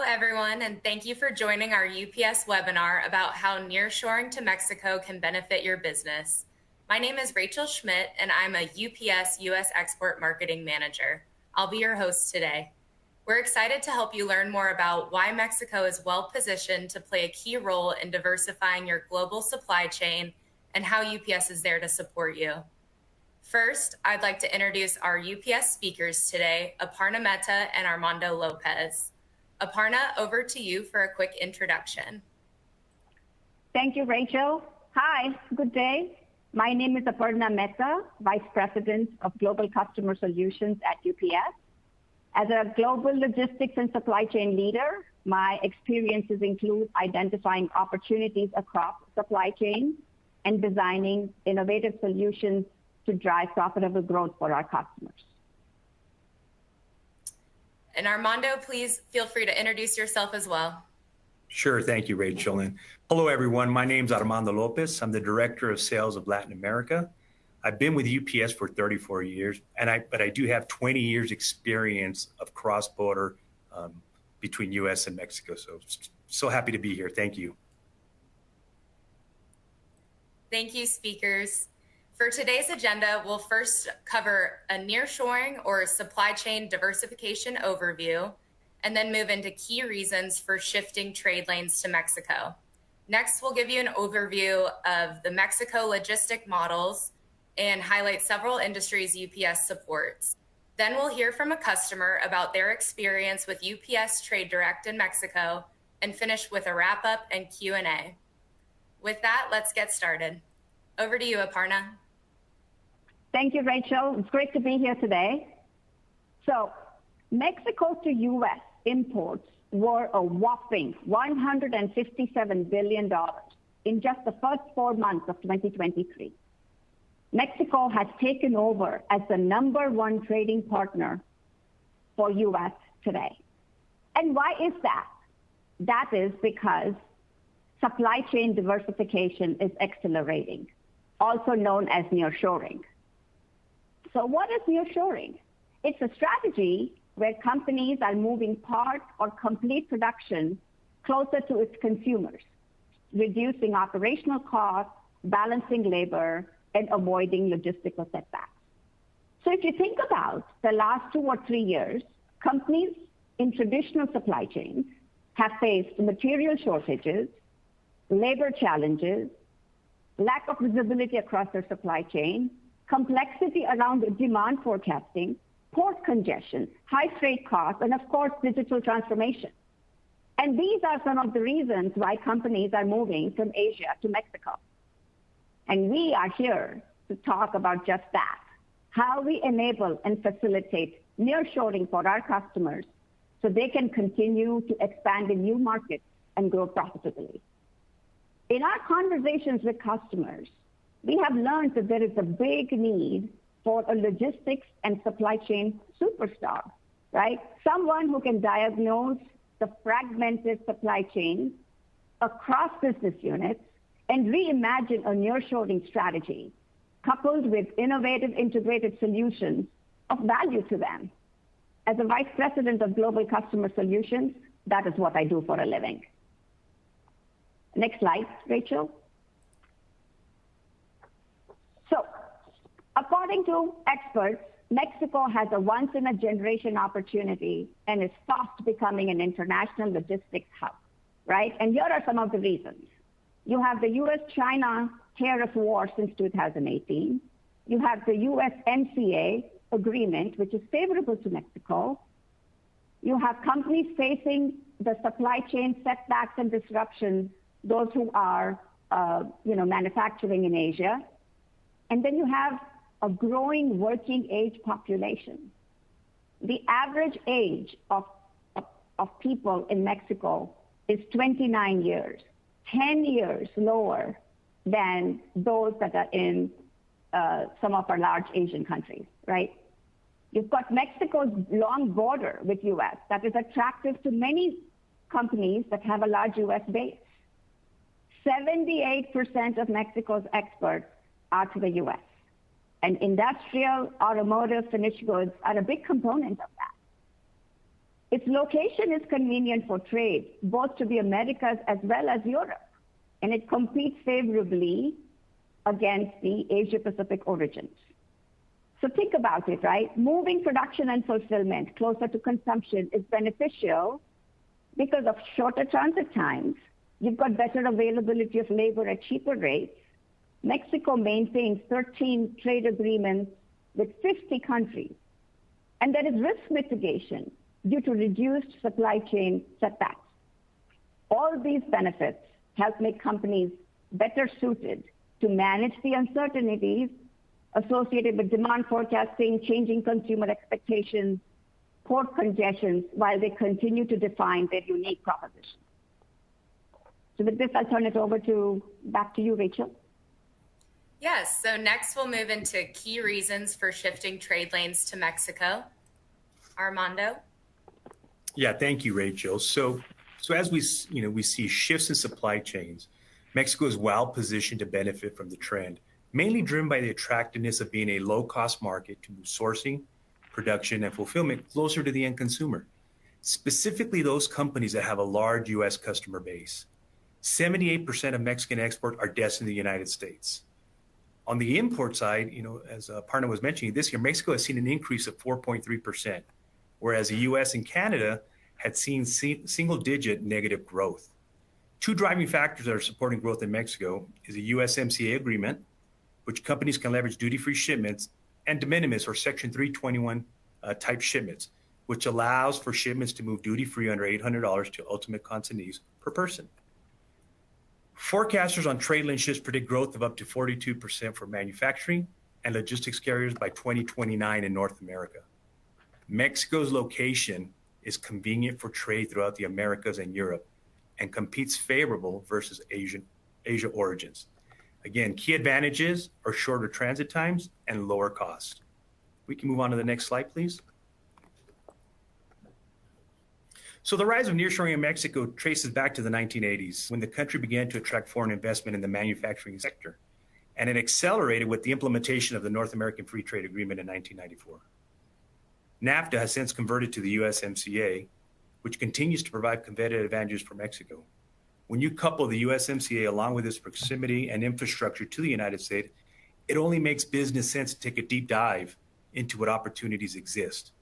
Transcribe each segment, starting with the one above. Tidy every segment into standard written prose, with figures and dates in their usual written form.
everyone, and thank you for joining our UPS webinar about how nearshoring to Mexico can benefit your business. My name is Rachel Schmidt, and I'm a UPS U.S. Export Marketing Manager. I'll be your host today. We're excited to help you learn more about why Mexico is well-positioned to play a key role in diversifying your global supply chain and how UPS is there to support you. First, I'd like to introduce our UPS speakers today, Aparna Mehta and Armando Lopez. Aparna, over to you for a quick introduction. Thank you, Rachel. Hi, good day. My name is Aparna Mehta, Vice President of Global Customer Solutions at UPS. As a global logistics and supply chain leader, my experiences include identifying opportunities across supply chain and designing innovative solutions to drive profitable growth for our customers. And Armando, please feel free to introduce yourself as well. Sure, thank you, Rachel. And hello, everyone. My name's Armando Lopez. I'm the Director of Sales of Latin America. I've been with UPS for 34 years, but I do have 20 years experience of cross-border between US and Mexico. So happy to be here. Thank you. Thank you, speakers. For today's agenda, we'll first cover a nearshoring or supply chain diversification overview, and then move into key reasons for shifting trade lanes to Mexico. Next, we'll give you an overview of the Mexico logistic models and highlight several industries UPS supports. Then we'll hear from a customer about their experience with UPS Trade Direct in Mexico, and finish with a wrap-up and Q&A. With that, let's get started. Over to you, Aparna. Thank you, Rachel. It's great to be here today. So, Mexico to U.S. imports were a whopping $157 billion in just the first 4 months of 2023. Mexico has taken over as the #1 trading partner for U.S. today. And why is that? That is because supply chain diversification is accelerating, also known as nearshoring. So what is nearshoring? It's a strategy where companies are moving part or complete production closer to its consumers, reducing operational costs, balancing labor, and avoiding logistical setbacks. So if you think about the last 2 or 3 years, companies in traditional supply chains have faced material shortages, labor challenges, lack of visibility across their supply chain, complexity around demand forecasting, port congestion, high freight costs, and of course, digital transformation. And these are some of the reasons why companies are moving from Asia to Mexico. And we are here to talk about just that, how we enable and facilitate nearshoring for our customers so they can continue to expand in new markets and grow profitably. In our conversations with customers, we have learned that there is a big need for a logistics and supply chain superstar, right? Someone who can diagnose the fragmented supply chain across business units and reimagine a nearshoring strategy coupled with innovative integrated solutions of value to them. As a Vice President of Global Customer Solutions, that is what I do for a living. Next slide, Rachel. So, according to experts, Mexico has a once-in-a-generation opportunity and is fast becoming an international logistics hub, right? And here are some of the reasons. You have the U.S.-China tariff war since 2018. You have the USMCA agreement, which is favorable to Mexico. You have companies facing the supply chain setbacks and disruptions, those who are manufacturing in Asia. And then you have a growing working age population. The average age of people in Mexico is 29 years, 10 years lower than those that are in some of our large Asian countries, right? You've got Mexico's long border with U.S. that is attractive to many companies that have a large U.S. base. 78% of Mexico's exports are to the U.S. And industrial, automotive, finished goods are a big component of that. Its location is convenient for trade, both to the Americas as well as Europe, and it competes favorably against the Asia-Pacific origins. So think about it, right? Moving production and fulfillment closer to consumption is beneficial because of shorter transit times. You've got better availability of labor at cheaper rates. Mexico maintains 13 trade agreements with 50 countries. And there is risk mitigation due to reduced supply chain setbacks. All these benefits help make companies better suited to manage the uncertainties associated with demand forecasting, changing consumer expectations, port congestions, while they continue to define their unique proposition. So with this, I'll turn it over back to you, Rachel. Yes, so next we'll move into key reasons for shifting trade lanes to Mexico. Armando? Yeah, thank you, Rachel. So as we see shifts in supply chains, Mexico is well positioned to benefit from the trend, mainly driven by the attractiveness of being a low-cost market to move sourcing, production, and fulfillment closer to the end consumer, specifically those companies that have a large U.S. customer base. 78% of Mexican exports are destined to the United States. On the import side, as Parna was mentioning, this year Mexico has seen an increase of 4.3%, whereas the U.S. and Canada had seen single-digit negative growth. Two driving factors that are supporting growth in Mexico is a USMCA agreement, which companies can leverage duty-free shipments, and de minimis or Section 321 type shipments, which allows for shipments to move duty-free under $800 to ultimate consignees per person. Forecasters on trade lane shifts predict growth of up to 42% for manufacturing and logistics carriers by 2029 in North America. Mexico's location is convenient for trade throughout the Americas and Europe and competes favorable versus Asia origins. Again, key advantages are shorter transit times and lower cost. We can move on to the next slide, please. So the rise of nearshoring in Mexico traces back to the 1980s, when the country began to attract foreign investment in the manufacturing sector, and it accelerated with the implementation of the North American Free Trade Agreement in 1994. NAFTA has since converted to the USMCA, which continues to provide competitive advantages for Mexico. When you couple the USMCA along with its proximity and infrastructure to the United States, it only makes business sense to take a deep dive into what opportunities exist.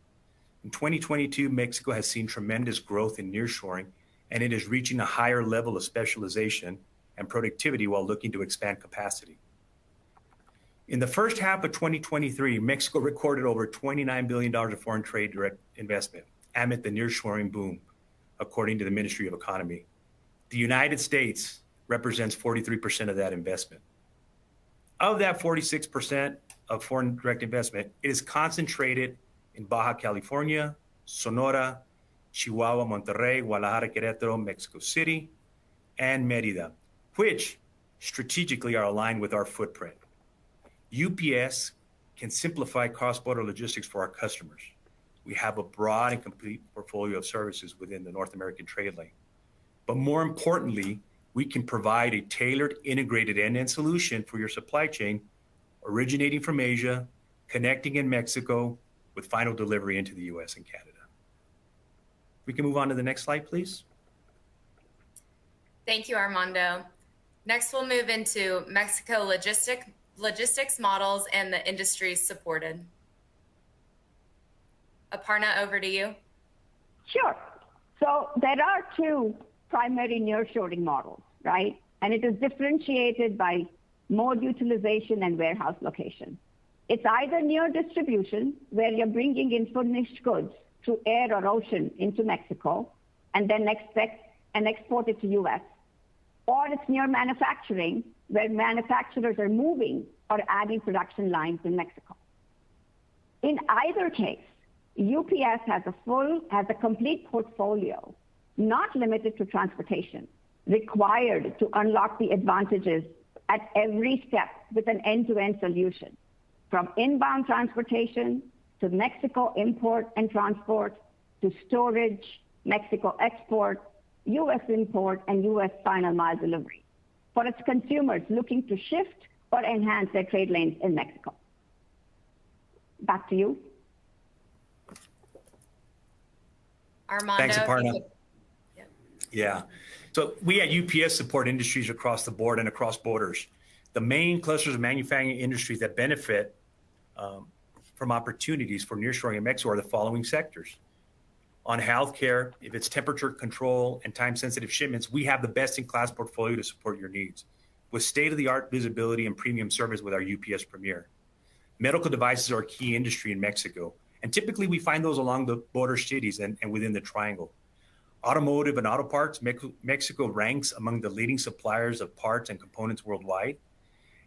In 2022, Mexico has seen tremendous growth in nearshoring, and it is reaching a higher level of specialization and productivity while looking to expand capacity. In the first half of 2023, Mexico recorded over $29 billion of foreign trade direct investment amid the nearshoring boom, according to the Ministry of Economy. The United States represents 43% of that investment. Of that 46% of foreign direct investment, it is concentrated in Baja California, Sonora, Chihuahua, Monterrey, Guadalajara, Querétaro, Mexico City, and Mérida, which strategically are aligned with our footprint. UPS can simplify cross-border logistics for our customers. We have a broad and complete portfolio of services within the North American trade lane. But more importantly, we can provide a tailored, integrated end-to-end solution for your supply chain, originating from Asia, connecting in Mexico, with final delivery into the US and Canada. We can move on to the next slide, please. Thank you, Armando. Next, we'll move into Mexico logistics models and the industries supported. Aparna, over to you. Sure. So there are two primary nearshoring models, right? And it is differentiated by mode utilization and warehouse location. It's either near distribution, where you're bringing in finished goods through air or ocean into Mexico, and then export it to US. Or it's near manufacturing, where manufacturers are moving or adding production lines in Mexico. In either case, UPS has a complete portfolio, not limited to transportation, required to unlock the advantages at every step with an end-to-end solution, from inbound transportation to Mexico import and transport to storage, Mexico export, US import, and US final mile delivery for its consumers looking to shift or enhance their trade lanes in Mexico. Back to you. Armando, Thanks, if you Aparna. could. Yep. Yeah. So we at UPS support industries across the board and across borders. The main clusters of manufacturing industries that benefit from opportunities for nearshoring in Mexico are the following sectors. On healthcare, if it's temperature control and time-sensitive shipments, we have the best-in-class portfolio to support your needs, with state-of-the-art visibility and premium service with our UPS Premier. Medical devices are a key industry in Mexico, and typically we find those along the border cities and within the triangle. Automotive and auto parts, Mexico ranks among the leading suppliers of parts and components worldwide.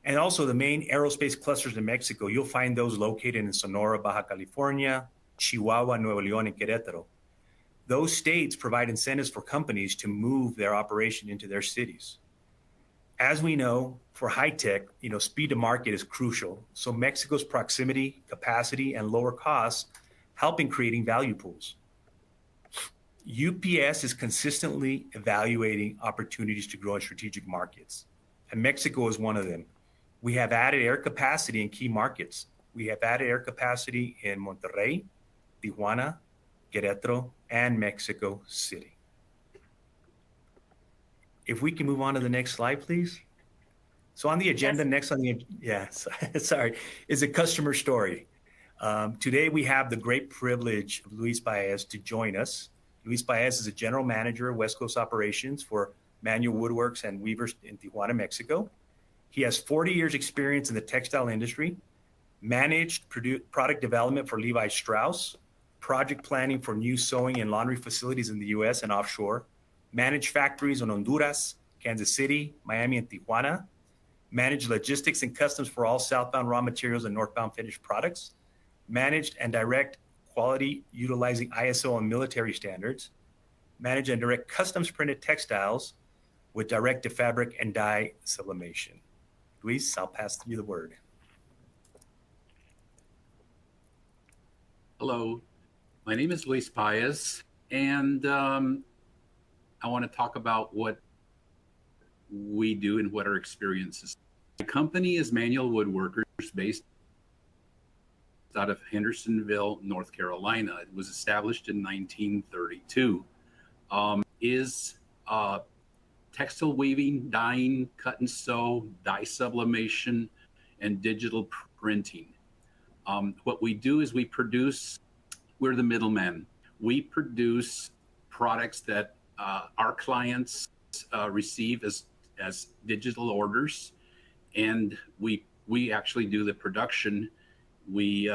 And also the main aerospace clusters in Mexico, you'll find those located in Sonora, Baja California, Chihuahua, Nuevo León, and Querétaro. Those states provide incentives for companies to move their operation into their cities. As we know, for high tech, speed to market is crucial. So Mexico's proximity, capacity, and lower costs help in creating value pools. UPS is consistently evaluating opportunities to grow in strategic markets, and Mexico is one of them. We have added air capacity in key markets. We have added air capacity in Monterrey, Tijuana, Querétaro, and Mexico City. If we can move on to the next slide, please. So on the agenda, sorry, is a customer story. Today we have the great privilege of Luis Baez to join us. Luis Baez is a general manager of West Coast operations for Manual Woodworks and Weavers in Tijuana, Mexico. He has 40 years experience in the textile industry, managed product development for Levi Strauss, project planning for new sewing and laundry facilities in the US and offshore, managed factories in Honduras, Kansas City, Miami, and Tijuana, managed logistics and customs for all southbound raw materials and northbound finished products, managed and direct quality utilizing ISO and military standards, manage and direct customs printed textiles with direct to fabric and dye sublimation. Luis, I'll pass you the word. Hello, my name is Luis Baez, and I want to talk about what we do and what our experience is. My company is Manual Woodworkers, based out of Hendersonville, North Carolina. It was established in 1932. Is textile weaving, dyeing, cut and sew, dye sublimation, and digital printing. What we do is we're the middleman. We produce products that our clients receive as digital orders, and we actually do the production. We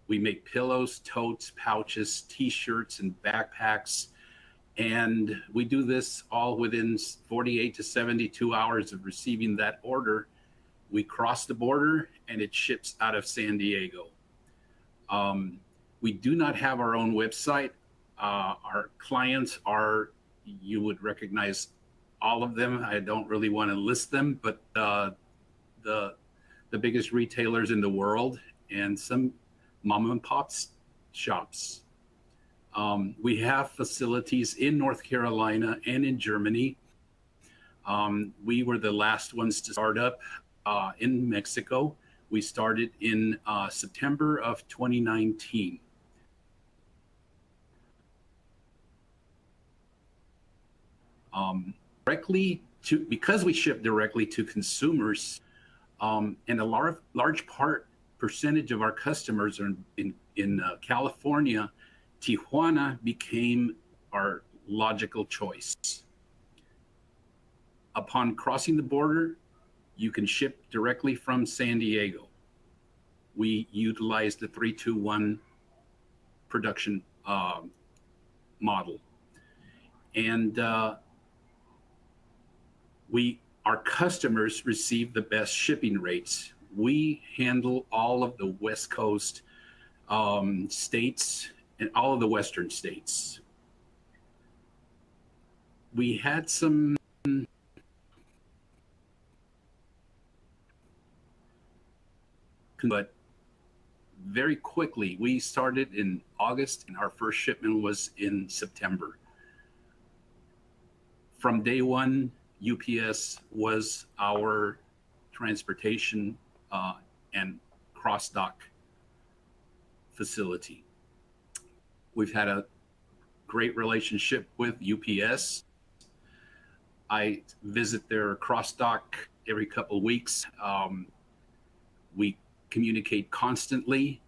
make pillows, totes, pouches, t-shirts, and backpacks. And we do this all within 48 to 72 hours of receiving that order. We cross the border and it ships out of San Diego. We do not have our own website. Our clients are, you would recognize all of them. I don't really want to list them, but the biggest retailers in the world and some mom and pop shops. We have facilities in North Carolina and in Germany. We were the last ones to start up in Mexico. We started in September of 2019. Because we ship directly to consumers, and a large percentage of our customers are in California, Tijuana became our logical choice. Upon crossing the border, you can ship directly from San Diego. We utilize the 3-2-1 production model. And our customers receive the best shipping rates. We handle all of the West Coast states and all of the Western states. We had some but very quickly, we started in August and our first shipment was in September. From day one, UPS was our transportation and cross-dock facility. We've had a great relationship with UPS. I visit their cross dock every couple of weeks. We communicate constantly.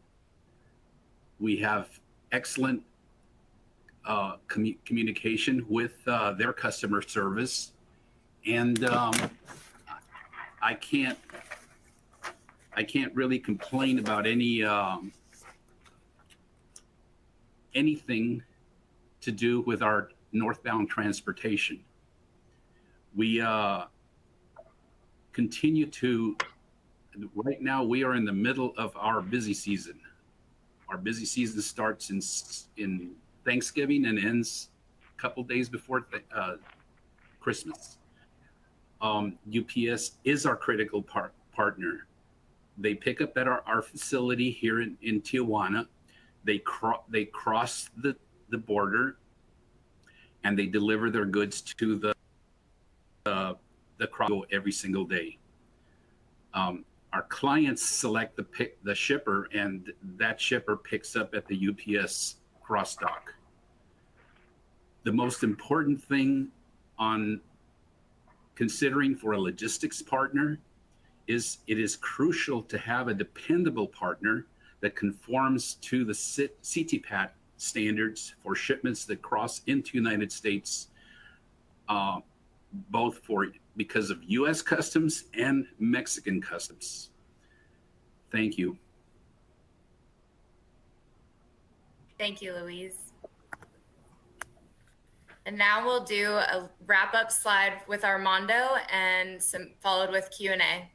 We have excellent communication with their customer service, and I can't really complain about anything to do with our northbound transportation. We continue to. Right now, we are in the middle of our busy season. Our busy season starts in Thanksgiving and ends a couple days before Christmas. UPS is our critical partner. They pick up at our facility here in Tijuana. They cross the border, and they deliver their goods to the cross every single day. Our clients select the shipper, and that shipper picks up at the UPS cross dock. The most important thing on considering for a logistics partner is it is crucial to have a dependable partner that conforms to the CTPAT standards for shipments that cross into United States, both because of U.S. customs and Mexican customs. Thank you. Thank you, Luis. And now we'll do a wrap-up slide with Armando and followed with Q&A.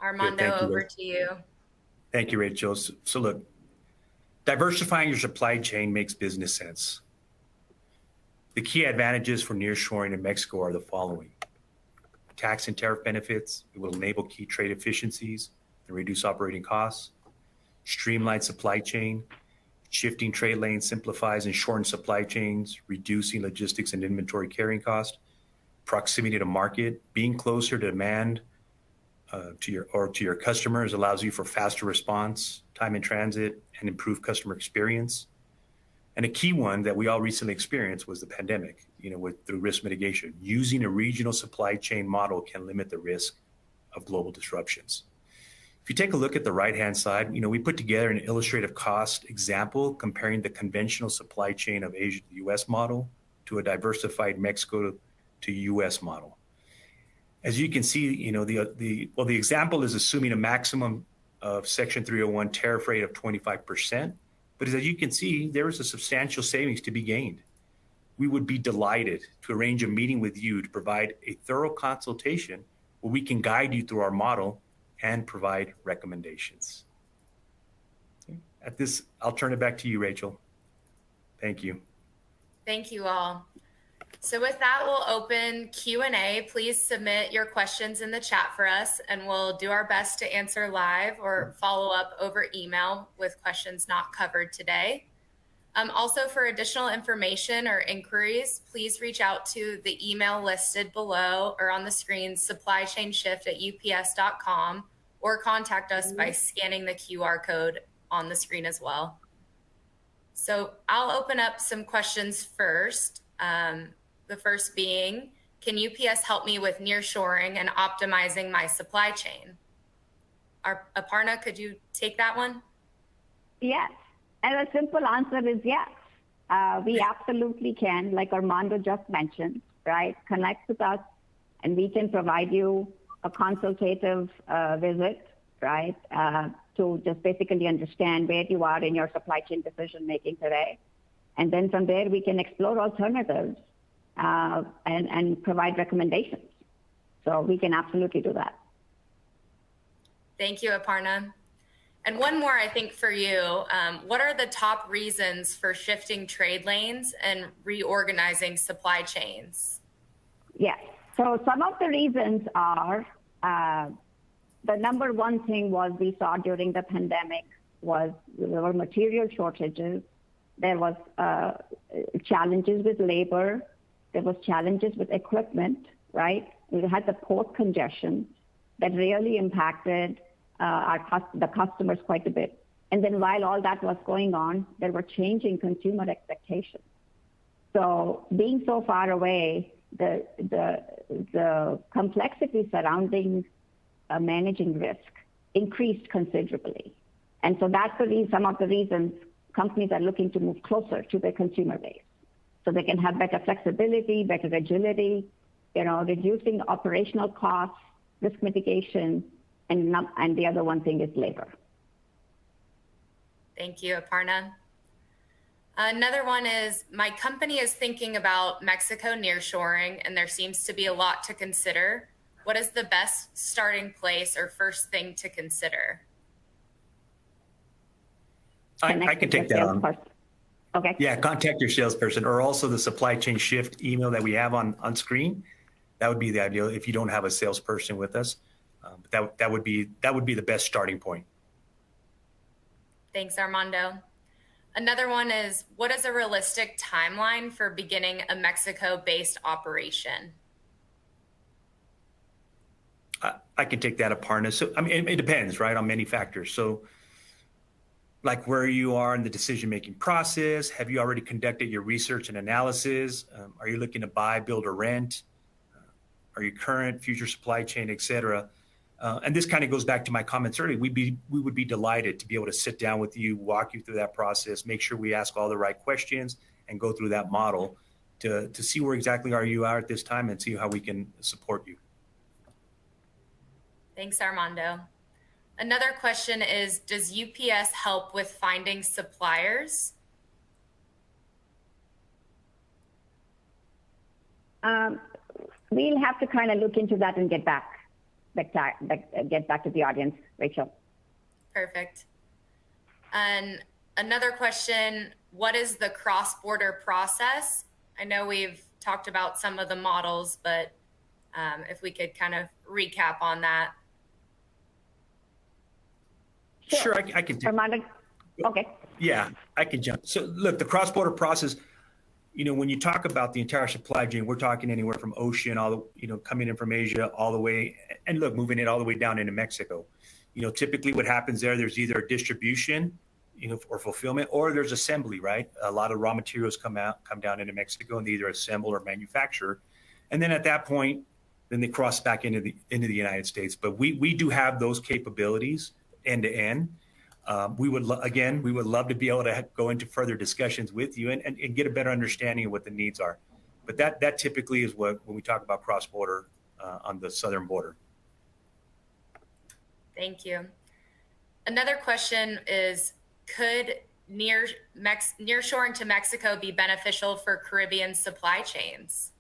Armando, over to you. Thank you, Rachel. So look, diversifying your supply chain makes business sense. The key advantages for nearshoring in Mexico are the following. Tax and tariff benefits. It will enable key trade efficiencies and reduce operating costs. Streamlined supply chain. Shifting trade lanes simplifies and shortens supply chains, reducing logistics and inventory carrying cost. Proximity to market. Being closer to demand to your customers allows you for faster response, time in transit, and improved customer experience. And a key one that we all recently experienced was the pandemic, through risk mitigation. Using a regional supply chain model can limit the risk of global disruptions. If you take a look at the right-hand side, we put together an illustrative cost example comparing the conventional supply chain of Asia to the U.S. model to a diversified Mexico to U.S. model. As you can see, the example is assuming a maximum of Section 301 tariff rate of 25%. But as you can see, there is a substantial savings to be gained. We would be delighted to arrange a meeting with you to provide a thorough consultation where we can guide you through our model and provide recommendations. At this, I'll turn it back to you, Rachel. Thank you. Thank you all. So with that, we'll open Q&A. Please submit your questions in the chat for us, and we'll do our best to answer live or follow up over email with questions not covered today. Also, for additional information or inquiries, please reach out to the email listed below or on the screen, supplychainshift@ups.com, or contact us by scanning the QR code on the screen as well. So I'll open up some questions first. The first being, can UPS help me with nearshoring and optimizing my supply chain? Aparna, could you take that one? Yes. And the simple answer is yes. We absolutely can, like Armando just mentioned, right? Connect with us and we can provide you a consultative visit, right? To just basically understand where you are in your supply chain decision making today. And then from there, we can explore alternatives and provide recommendations. So we can absolutely do that. Thank you, Aparna. And one more, I think, for you. What are the top reasons for shifting trade lanes and reorganizing supply chains? Yes. So some of the reasons are, the number one thing was we saw during the pandemic was there were material shortages. There was challenges with labor. There was challenges with equipment, right? We had the port congestion that really impacted the customers quite a bit. And then while all that was going on, there were changing consumer expectations. So being so far away, the complexity surrounding managing risk increased considerably. And so that's some of the reasons companies are looking to move closer to their consumer base, so they can have better flexibility, better agility, reducing operational costs, risk mitigation, and the other one thing is labor. Thank you, Aparna. Another one is, my company is thinking about Mexico nearshoring, and there seems to be a lot to consider. What is the best starting place or first thing to consider? I can take that on. Okay. Yeah, contact your salesperson, or also the supply chain shift email that we have on screen. That would be the ideal if you don't have a salesperson with us. But that would be the best starting point. Thanks, Armando. Another one is, what is a realistic timeline for beginning a Mexico-based operation? I can take that, Aparna. So, I mean, it depends, right, on many factors. So, like where you are in the decision-making process, have you already conducted your research and analysis? Are you looking to buy, build, or rent? Are you current, future supply chain, et cetera? And this kind of goes back to my comments earlier. We would be delighted to be able to sit down with you, walk you through that process, make sure we ask all the right questions, and go through that model to see where exactly you are at this time and see how we can support you. Thanks, Armando. Another question is, does UPS help with finding suppliers? We'll have to kind of look into that and get back to the audience, Rachel. Perfect. And another question, what is the cross-border process? I know we've talked about some of the models, but if we could kind of recap on that. Sure, I can. Armando? Okay. Yeah, I can jump. So look, the cross-border process, when you talk about the entire supply chain, we're talking anywhere from ocean, coming in from Asia all the way, and look, moving it all the way down into Mexico. Typically what happens there's either a distribution, or fulfillment, or there's assembly, right? A lot of raw materials come down into Mexico, and they either assemble or manufacture. And then at that point, then they cross back into the United States. But we do have those capabilities end to end. We would love to be able to go into further discussions with you and get a better understanding of what the needs are. But that typically is when we talk about cross-border on the southern border. Thank you. Another question is, could nearshoring to Mexico be beneficial for Caribbean supply chains?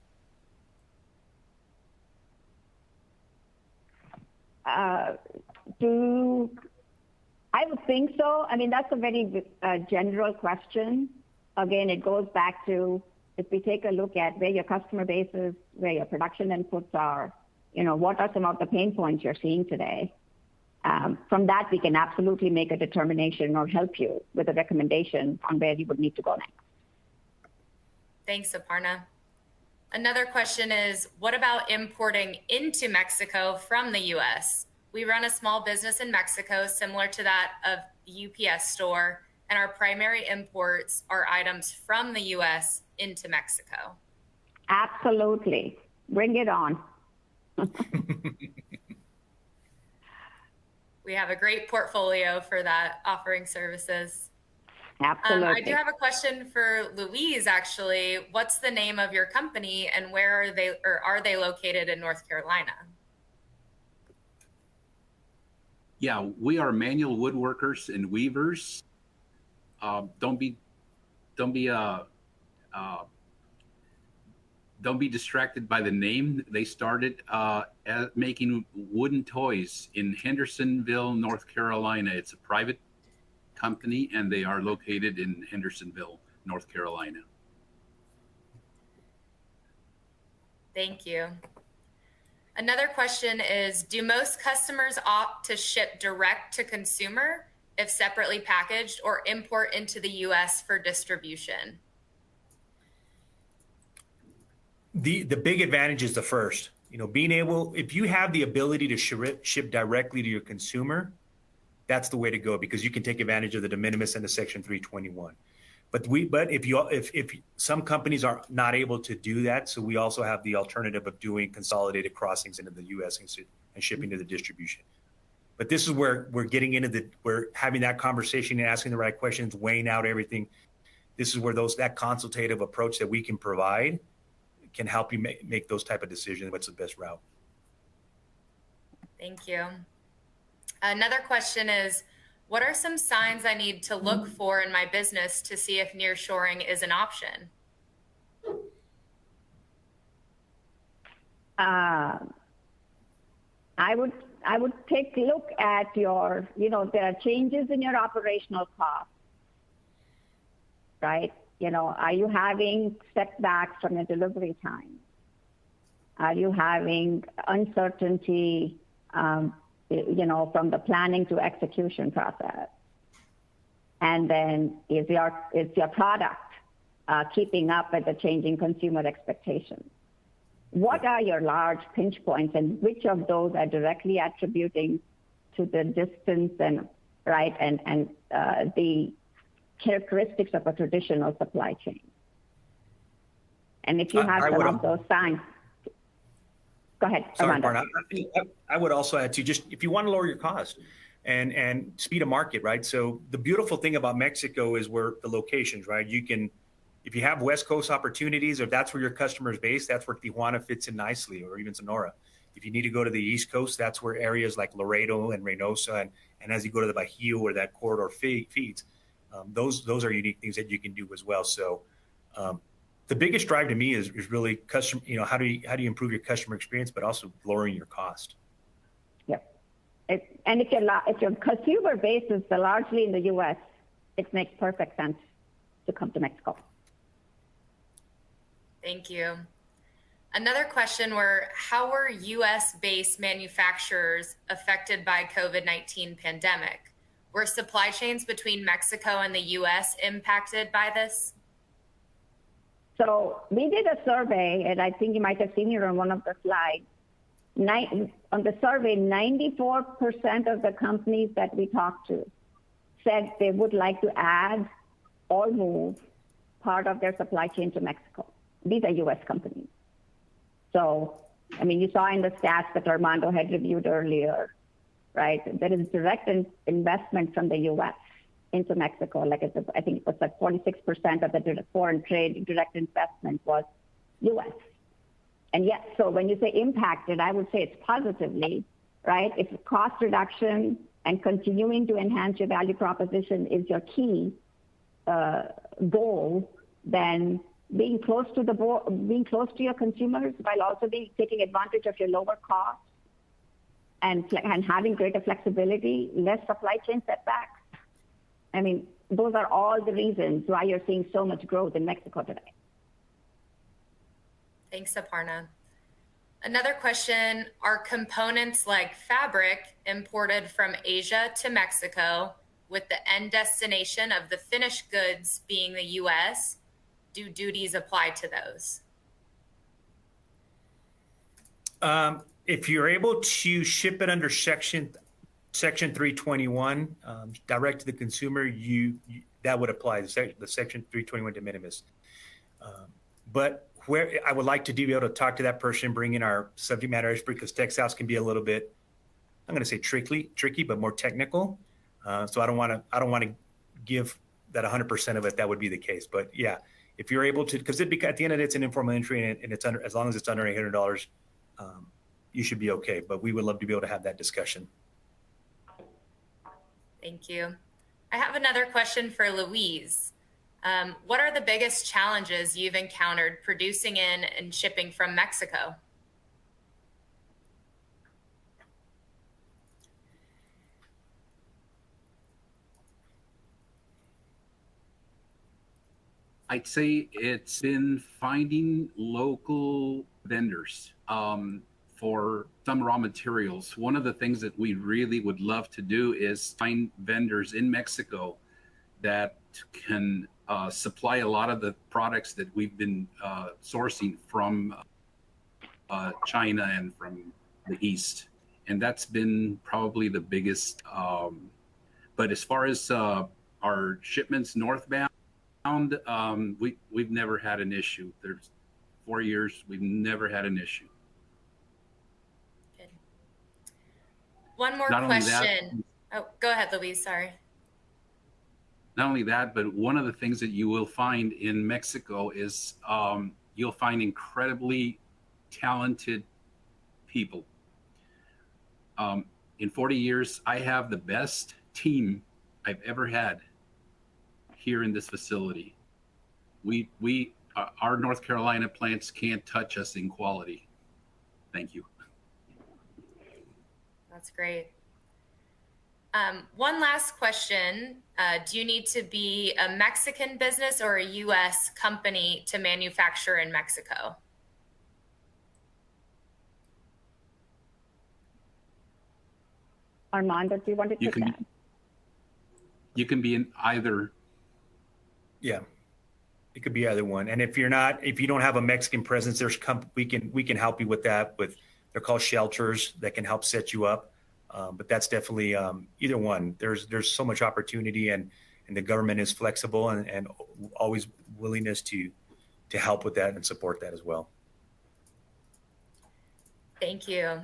I would think so. I mean, that's a very general question. Again, it goes back to, if we take a look at where your customer base is, where your production inputs are, what are some of the pain points you're seeing today? From that, we can absolutely make a determination or help you with a recommendation on where you would need to go next. Thanks, Aparna. Another question is, what about importing into Mexico from the U.S.? We run a small business in Mexico similar to that of the UPS store, and our primary imports are items from the U.S. into Mexico. Absolutely. Bring it on. We have a great portfolio for that, offering services. Absolutely. I do have a question for Louise, actually. What's the name of your company, and where are they located in North Carolina? Yeah, we are manual woodworkers and weavers. Don't be distracted by the name. They started making wooden toys in Hendersonville, North Carolina. It's a private company, and they are located in Hendersonville, North Carolina. Thank you. Another question is, do most customers opt to ship direct to consumer if separately packaged, or import into the U.S. for distribution? The big advantage is the first. Being able, if you have the ability to ship directly to your consumer, that's the way to go, because you can take advantage of the de minimis and the Section 321. But if some companies are not able to do that, so we also have the alternative of doing consolidated crossings into the U.S. and shipping to the distribution. But this is where we're getting into we're having that conversation and asking the right questions, weighing out everything. This is where that consultative approach that we can provide can help you make those type of decisions. What's the best route? Thank you. Another question is, what are some signs I need to look for in my business to see if nearshoring is an option? I would take a look at your, there are changes in your operational costs, right? Are you having setbacks from your delivery time? Are you having uncertainty, from the planning to execution process? And then is your product keeping up with the changing consumer expectations? What are your large pinch points, and which of those are directly attributing to the distance and the characteristics of a traditional supply chain? And if you have some of those signs, go ahead, Sorry, Armando. I would also add to just, if you want to lower your cost and speed of market, right? So the beautiful thing about Mexico is where the locations, right? If you have West Coast opportunities, or if that's where your customer is based, that's where Tijuana fits in nicely, or even Sonora. If you need to go to the East Coast, that's where areas like Laredo and Reynosa, and as you go to the Bajío, where that corridor feeds, those are unique things that you can do as well. So the biggest drive to me is really customer. How do you improve your customer experience, but also lowering your cost. Yep. And if your consumer base is largely in the U.S., it makes perfect sense to come to Mexico. Thank you. Another question how were U.S.-based manufacturers affected by COVID-19 pandemic? Were supply chains between Mexico and the U.S. impacted by this? So we did a survey, and I think you might have seen it on one of the slides. On the survey, 94% of the companies that we talked to said they would like to add or move part of their supply chain to Mexico. These are U.S. companies. So, you saw in the stats that Armando had reviewed earlier, right? There is direct investment from the U.S. into Mexico. I think it was 46% of the foreign trade direct investment was U.S. And yes, so when you say impacted, I would say it's positively, right? If cost reduction and continuing to enhance your value proposition is your key goal, then being close to your consumers while also taking advantage of your lower costs and having greater flexibility, less supply chain setbacks. Those are all the reasons why you're seeing so much growth in Mexico today. Thanks, Aparna. Another question, are components like fabric imported from Asia to Mexico with the end destination of the finished goods being the U.S.? Do duties apply to those? If you're able to ship it under Section 321 direct to the consumer, that would apply, the Section 321 de minimis. But where I would like to be able to talk to that person, bring in our subject matter expert, because textiles can be a little bit, I'm going to say tricky, but more technical. So I don't want to give that 100% of it. That would be the case. But yeah, if you're able to, because at the end of it, it's an informal entry, and it's under, as long as it's under $800, you should be okay. But we would love to be able to have that discussion. Thank you. I have another question for Louise. What are the biggest challenges you've encountered producing in and shipping from Mexico? I'd say it's been finding local vendors for some raw materials. One of the things that we really would love to do is find vendors in Mexico that can supply a lot of the products that we've been sourcing from China and from the East. And that's been probably the biggest But as far as our shipments northbound, we've never had an issue. There's 4 years, we've never had an issue. Good. One more Not only that- question. Oh, go ahead, Luis. Sorry. Not only that, but one of the things that you will find in Mexico is you'll find incredibly talented people. In 40 years, I have the best team I've ever had here in this facility. Our North Carolina plants can't touch us in quality. Thank you. That's great. One last question. Do you need to be a Mexican business or a U.S. company to manufacture in Mexico? Armando, do you want to take that? You can be in either. Yeah, it could be either one. And if you don't have a Mexican presence, we can help you with that. They're called shelters that can help set you up. But that's definitely either one. There's so much opportunity, and the government is flexible and always willingness to help with that and support that as well. Thank you.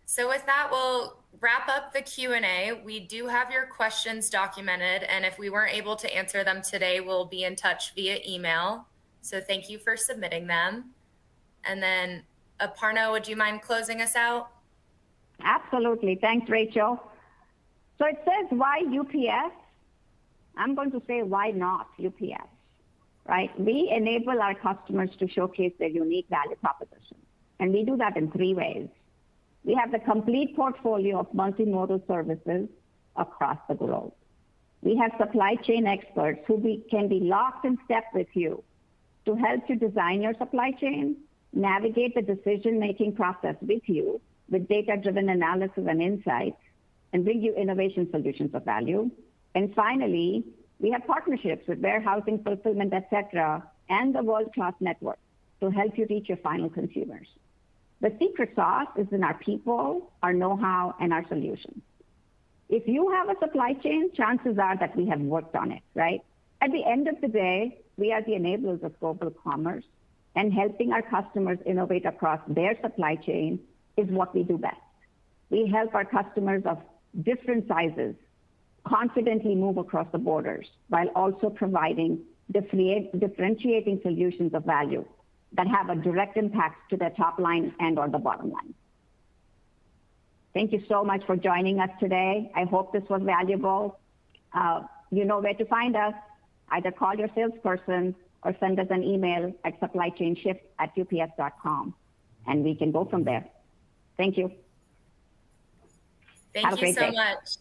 So with that, we'll wrap up the Q&A. We do have your questions documented, and if we weren't able to answer them today, we'll be in touch via email. So thank you for submitting them. And then Aparna, would you mind closing us out? Absolutely. Thanks, Rachel. So it says, why UPS? I'm going to say, why not UPS, right? We enable our customers to showcase their unique value proposition. And we do that in 3 ways. We have the complete portfolio of multimodal services across the globe. We have supply chain experts who can be locked in step with you to help you design your supply chain, navigate the decision-making process with you, with data-driven analysis and insights, and bring you innovation solutions of value. And finally, we have partnerships with warehousing, fulfillment, et cetera, and the world-class network to help you reach your final consumers. The secret sauce is in our people, our know-how, and our solutions. If you have a supply chain, chances are that we have worked on it, right? At the end of the day, we are the enablers of global commerce, and helping our customers innovate across their supply chain is what we do best. We help our customers of different sizes confidently move across the borders while also providing differentiating solutions of value that have a direct impact to their top line and or the bottom line. Thank you so much for joining us today. I hope this was valuable. You know where to find us. Either call your salesperson or send us an email at supplychainshift@ups.com, and we can go from there. Thank you. Thank you so much.